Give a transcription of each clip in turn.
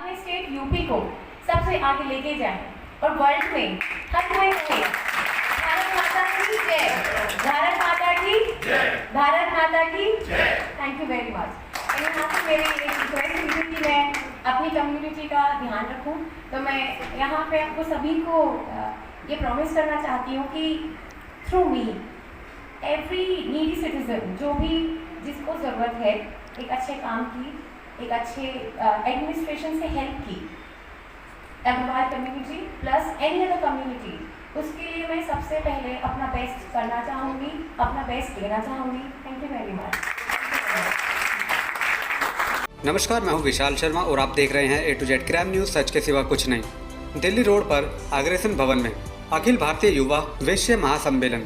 अपने state UP को सबसे आगे लेके जाएं और वर्ल्ड में हर कोई कहे भारत माता की जय, भारत माता की जय, भारत माता की जय। Thank you very much. यहाँ से मेरी एक रिक्वेस्ट थी कि मैं अपनी कम्युनिटी का ध्यान रखूं, तो मैं यहाँ पे आपको सभी को ये प्रॉमिस करना चाहती हूँ कि through me every needy citizen, जो भी जिसको ज़रूरत है एक अच्छे काम की, एक अच्छे एडमिनिस्ट्रेशन से हेल्प की, Agarwal community plus any other community, उसके लिए मैं सबसे पहले अपना बेस्ट करना चाहूँगी, अपना बेस्ट देना चाहूँगी। Thank you very much. नमस्कार, मैं हूं विशाल शर्मा और आप देख रहे हैं ए टू जेड क्राइम न्यूज़, सच के सिवा कुछ नहीं। दिल्ली रोड पर अग्रसेन भवन में अखिल भारतीय युवा वैश्य महासम्मेलन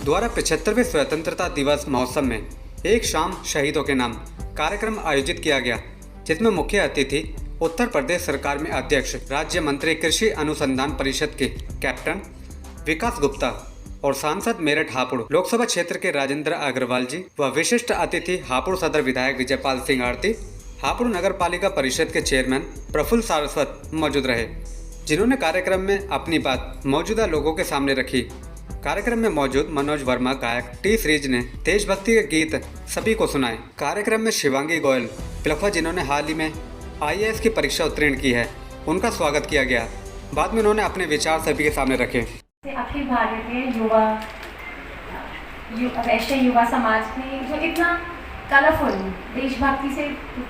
द्वारा 75वें स्वतंत्रता दिवस महोत्सव में एक शाम शहीदों के नाम कार्यक्रम आयोजित किया गया, जिसमें मुख्य अतिथि उत्तर प्रदेश सरकार में अध्यक्ष राज्य मंत्री कृषि अनुसंधान परिषद के कैप्टन विकास गुप्ता और सांसद मेरठ हापुड़ लोकसभा क्षेत्र के राजेंद्र अग्रवाल जी व विशिष्ट अतिथि हापुड़ सदर विधायक विजयपाल सिंह आरती, हापुड़ नगर पालिका परिषद के चेयरमैन प्रफुल्ल सारस्वत मौजूद रहे, जिन्होंने कार्यक्रम में अपनी बात मौजूदा लोगों के सामने रखी। कार्यक्रम में मौजूद मनोज वर्मा गायक टी सीरीज ने देशभक्ति के गीत सभी को सुनाए। कार्यक्रम में शिवांगी गोयल पिलखवा, जिन्होंने हाल ही में IAS की परीक्षा उत्तीर्ण की है, उनका स्वागत किया गया। बाद में उन्होंने अपने विचार सभी के सामने रखे। अखिल भारतीय युवा वैश्य युवा समाज ने जो इतना कलरफुल देशभक्ति से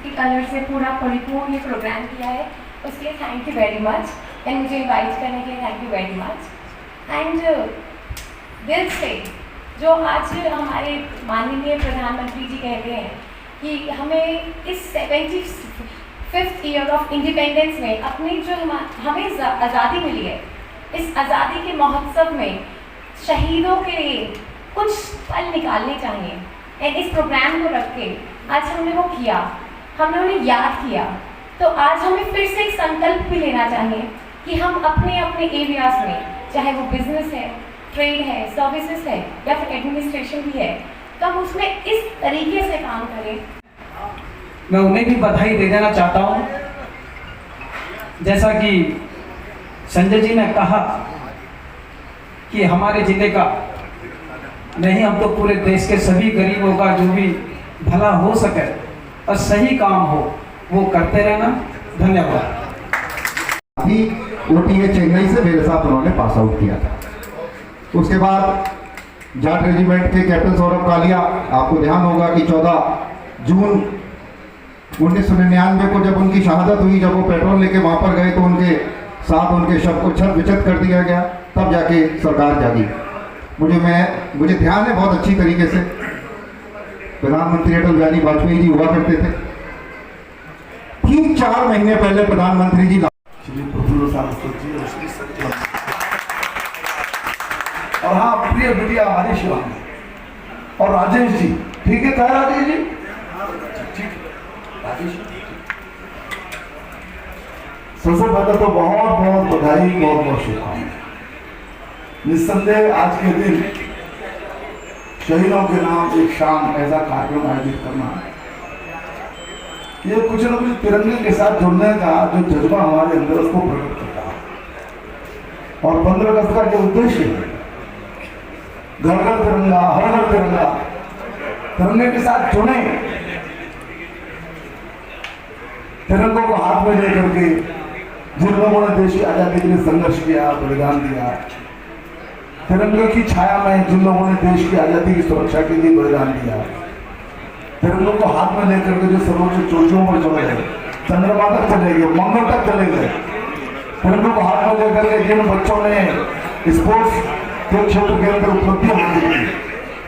कलर से पूरा परिपूर्ण ये प्रोग्राम किया है, उसके लिए thank you very much. And मुझे इनवाइट करने के लिए thank you very much. And दिल से जो आज हमारे माननीय प्रधानमंत्री जी कहते हैं कि हमें इस 75th ईयर ऑफ इंडिपेंडेंस में अपनी जो हमें आज़ादी मिली है, इस आज़ादी के महोत्सव में शहीदों के लिए कुछ पल निकालने चाहिए। एंड इस प्रोग्राम को रख के आज हमने वो किया, हमने उन्हें याद किया, तो आज हमें फिर से एक संकल्प भी लेना चाहिए कि हम अपने अपने एरियाज़ में, चाहे वो बिजनेस है, ट्रेड है, सर्विसेज है या फिर एडमिनिस्ट्रेशन भी है, तो हम उसमें इस तरीके से काम करें। मैं उन्हें भी बधाई दे देना चाहता हूँ। जैसा कि संजय जी ने कहा कि हमारे जिले का नहीं, हम तो पूरे देश के सभी गरीबों का जो भी भला हो सके और सही काम हो वो करते रहना। धन्यवाद। अभी OTA चेन्नई से मेरे साथ उन्होंने पास आउट किया था। उसके बाद जाट रेजिमेंट के कैप्टन सौरभ कालिया, आपको ध्यान होगा कि 14 जून 1999 को जब उनकी शहादत हुई, जब वो पेट्रोल लेके वहाँ पर गए तो उनके साथ उनके शव को छत विछत कर दिया गया, तब जाके सरकार जागी। मुझे ध्यान है बहुत अच्छी तरीके से, प्रधानमंत्री अटल बिहारी वाजपेयी जी हुआ करते थे। ठीक 4 महीने पहले प्रधानमंत्री जी श्री प्रफुल्ल सारस्वत जी और हाँ, प्रिय बिटिया हमारी शिवांगी और राजेश जी। ठीक है, कहा राजेश जी? ठीक, राजेश सबसे पहले तो बहुत बहुत बधाई, बहुत बहुत शुभकामनाएं। निस्संदेह आज के दिन शहीदों के नाम एक शाम ऐसा कार्यक्रम आयोजित करना, ये कुछ न कुछ तिरंगे के साथ जुड़ने का जो जज्बा हमारे अंदर उसको प्रकट करता है। और 15 अगस्त का जो उद्देश्य है, घर घर तिरंगा, हर घर तिरंगा, तिरंगे के साथ जुड़े, तिरंगों को हाथ में लेकर के जिन लोगों ने देश की आजादी के लिए संघर्ष किया, बलिदान दिया, तिरंगे की छाया में जिन लोगों ने देश की आजादी की सुरक्षा के लिए बलिदान दिया, तिरंगों को हाथ में लेकर के जो सर्वोच्च चोटियों पर चले गए, चंद्रमा तक चले गए, मंगल तक चले गए, तिरंगों को हाथ में लेकर के जिन बच्चों ने स्पोर्ट्स के क्षेत्र के अंदर उपलब्धियां हासिल की,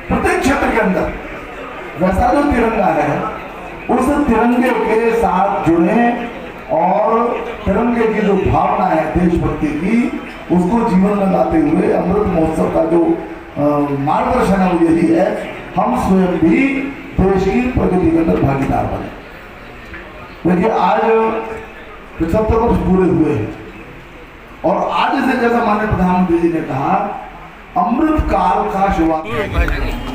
प्रत्येक क्षेत्र के अंदर, वैसा जो तिरंगा है उस तिरंगे के साथ जुड़े और तिरंगे की जो भावना है देशभक्ति की, उसको जीवन में लाते हुए अमृत महोत्सव का जो मार्गदर्शन है वो यही है, हम स्वयं भी देश की प्रगति के अंदर भागीदार बने। देखिए, आज 75 वर्ष पूरे हुए हैं और आज से, जैसा माननीय प्रधानमंत्री जी ने कहा, अमृत काल का शुरुआत।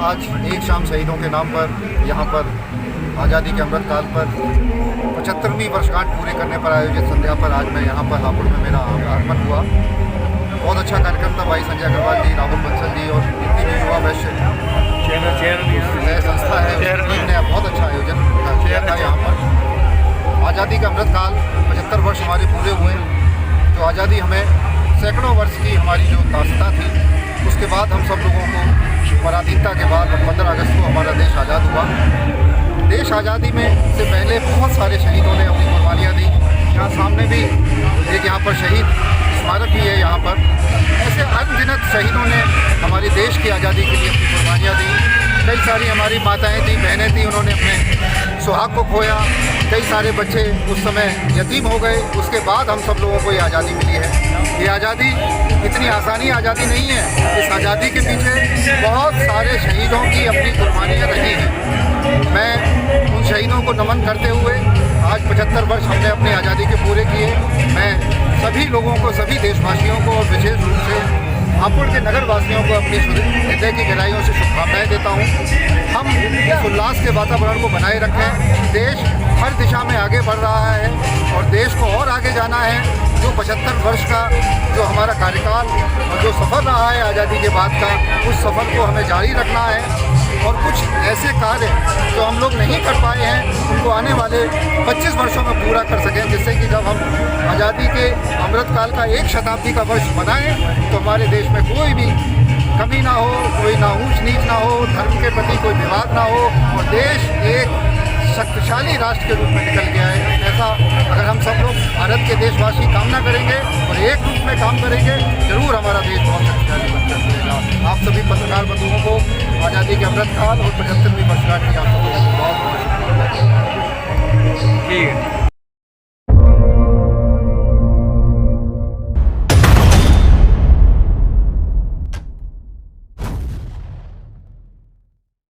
आज एक शाम शहीदों के नाम पर यहाँ पर आज़ादी के अमृत काल पर 75वीं वर्षगांठ पूरे करने पर आयोजित संध्या पर आज मैं यहाँ पर हापुड़ में मेरा आगमन हुआ। बहुत अच्छा कार्यक्रम था। भाई संजय अग्रवाल जी, राहुल बंसल जी और जितनी भी युवा वैश्य नए संस्था है उसने बहुत अच्छा आयोजन किया था। यहाँ पर आज़ादी का अमृत काल 75 वर्ष हमारे पूरे हुए। जो आज़ादी हमें सैकड़ों वर्ष की हमारी जो दास्ता थी, उसके बाद हम सब लोगों को पराधीनता के बाद 15 अगस्त को हमारा देश आज़ाद हुआ। देश आज़ादी में से पहले बहुत सारे शहीदों ने अपनी कुर्बानियाँ दी। यहाँ सामने भी एक यहाँ पर शहीद स्मारक भी है। यहाँ पर ऐसे अनगिनत शहीदों ने हमारे देश की आज़ादी के लिए अपनी कुर्बानियाँ दी। कई सारी हमारी माताएं थी, बहनें थी, उन्होंने अपने सुहाग को खोया। कई सारे बच्चे उस समय यतीम हो गए। उसके बाद हम सब लोगों को ये आज़ादी मिली है। ये आज़ादी इतनी आसानी आज़ादी नहीं है। इस आज़ादी के पीछे बहुत सारे शहीदों की अपनी कुर्बानियाँ रही हैं। मैं उन शहीदों को नमन करते हुए आज 75 वर्ष हमने अपनी आज़ादी के पूरे किए। मैं सभी लोगों को, सभी देशवासियों को और विशेष रूप से हापुड़ के नगर वासियों को अपनी हृदय की गहराइयों से शुभकामनाएं देता हूं। हम इस उल्लास के वातावरण को बनाए रखें। देश हर दिशा में आगे बढ़ रहा है और देश को और आगे जाना है। जो 75 वर्ष का जो हमारा कार्यकाल और जो सफ़र रहा है आज़ादी के बाद का, उस सफ़र को हमें जारी रखना है। और कुछ ऐसे कार्य जो हम लोग नहीं कर पाए हैं, उनको आने वाले 25 वर्षों में पूरा कर सकें, जिससे कि जब हम आज़ादी के अमृतकाल का 1 शताब्दी का वर्ष मनाएं तो हमारे देश में कोई भी कमी ना हो, कोई ना ऊंच नीच ना हो, धर्म के प्रति कोई विवाद ना हो और देश एक शक्तिशाली राष्ट्र के रूप में निकल गया है। ऐसा अगर हम सब लोग भारत के देशवासी कामना करेंगे और एक रूप में काम करेंगे, जरूर हमारा देश बहुत शक्तिशाली बनकर रहेगा। आप सभी पत्रकार बंधुओं को आज़ादी के अमृतकाल और 75वीं वर्षगांठ की आप सबको बहुत बहुत शुभकामनाएं। ठीक है।